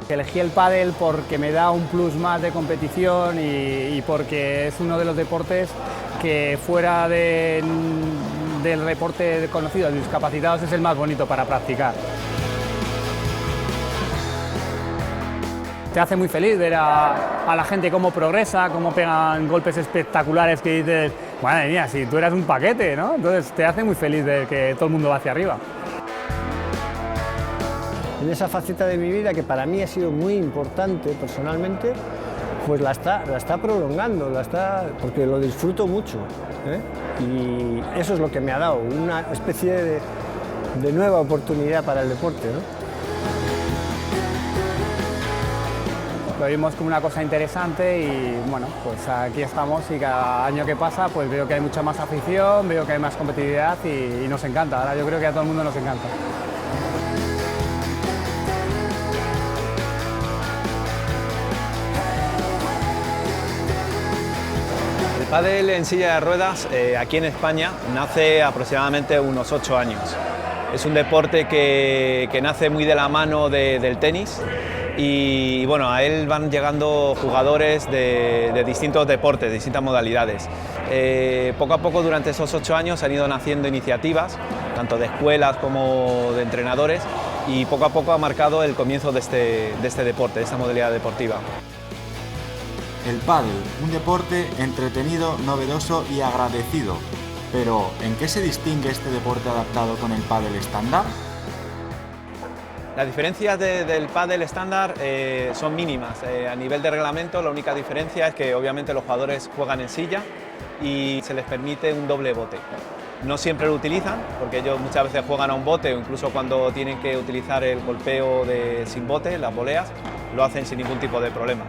Elegí el pádel porque me da un plus más de competición y porque es uno de los deportes que fuera del deporte conocido de discapacitados es el más bonito para practicar. Te hace muy feliz ver a la gente cómo progresa, cómo pegan golpes espectaculares que dices, madre mía, si tú eras un paquete, ¿no? Entonces te hace muy feliz ver que todo el mundo va hacia arriba. En esa faceta de mi vida que para mí ha sido muy importante personalmente, pues la está prolongando, porque lo disfruto mucho, ¿eh? Y eso es lo que me ha dado, una especie de nueva oportunidad para el deporte, ¿no? Lo vimos como una cosa interesante y bueno, pues aquí estamos y cada año que pasa pues veo que hay mucha más afición, veo que hay más competitividad y nos encanta. Ahora yo creo que a todo el mundo nos encanta. El pádel en silla de ruedas aquí en España nace aproximadamente unos 8 años. Es un deporte que nace muy de la mano del tenis y bueno, a él van llegando jugadores de distintos deportes, de distintas modalidades. Poco a poco durante esos 8 años han ido naciendo iniciativas, tanto de escuelas como de entrenadores, y poco a poco ha marcado el comienzo de este deporte, de esta modalidad deportiva. El pádel, un deporte entretenido, novedoso y agradecido. Pero, ¿en qué se distingue este deporte adaptado con el pádel estándar? Las diferencias del pádel estándar son mínimas. A nivel de reglamento, la única diferencia es que obviamente los jugadores juegan en silla y se les permite un doble bote. No siempre lo utilizan, porque ellos muchas veces juegan a un bote o incluso cuando tienen que utilizar el golpeo sin bote, las voleas, lo hacen sin ningún tipo de problema.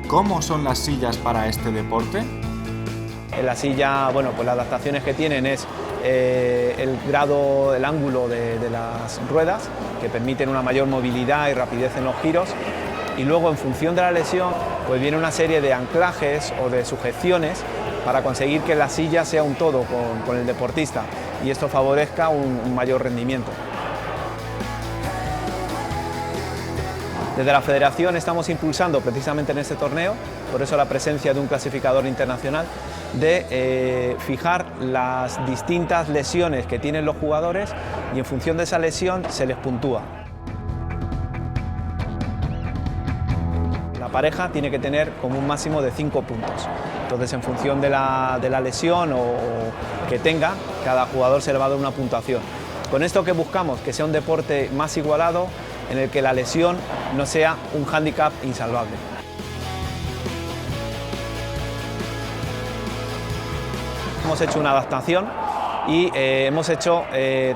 ¿Cómo son las sillas para este deporte? En la silla, bueno, pues las adaptaciones que tienen es el grado, el ángulo de las ruedas, que permiten una mayor movilidad y rapidez en los giros, y luego en función de la lesión pues viene una serie de anclajes o de sujeciones para conseguir que la silla sea un todo con el deportista y esto favorezca un mayor rendimiento. Desde la Federación estamos impulsando precisamente en este torneo, por eso la presencia de un clasificador internacional, de fijar las distintas lesiones que tienen los jugadores y en función de esa lesión se les puntúa. La pareja tiene que tener como un máximo de 5 puntos. Entonces, en función de la lesión o que tenga, cada jugador se le va a dar una puntuación. Con esto que buscamos, que sea un deporte más igualado, en el que la lesión no sea un hándicap insalvable. Hemos hecho una adaptación y hemos hecho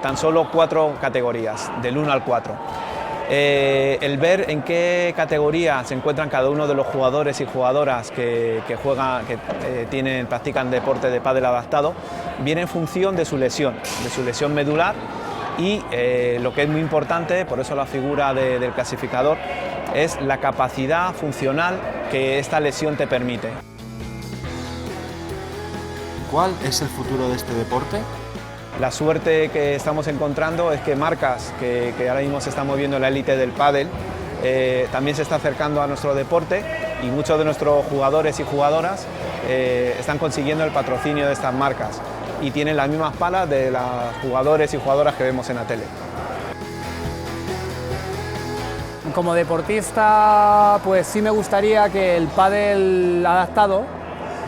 tan solo 4 categorías, del 1 al 4. El ver en qué categoría se encuentran cada uno de los jugadores y jugadoras que practican deporte de pádel adaptado, viene en función de su lesión medular. Y lo que es muy importante, por eso la figura del clasificador, es la capacidad funcional que esta lesión te permite. ¿Cuál es el futuro de este deporte? La suerte que estamos encontrando es que marcas que ahora mismo se están moviendo en la élite del pádel también se está acercando a nuestro deporte y muchos de nuestros jugadores y jugadoras están consiguiendo el patrocinio de estas marcas y tienen las mismas palas de los jugadores y jugadoras que vemos en la tele. Como deportista, pues sí me gustaría que el pádel adaptado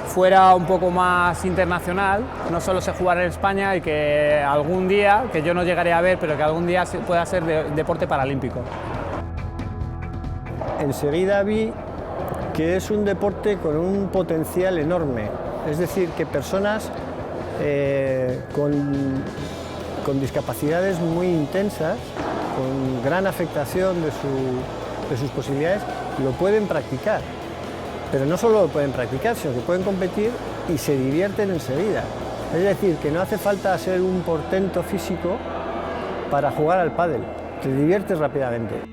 fuera un poco más internacional, no solo se jugara en España y que algún día, que yo no llegaré a ver, pero que algún día pueda ser deporte paralímpico. Enseguida vi que es un deporte con un potencial enorme, es decir, que personas con discapacidades muy intensas, con gran afectación de sus posibilidades, lo pueden practicar. Pero no solo lo pueden practicar, sino que pueden competir y se divierten enseguida. Es decir, que no hace falta ser un portento físico para jugar al pádel, te diviertes rápidamente.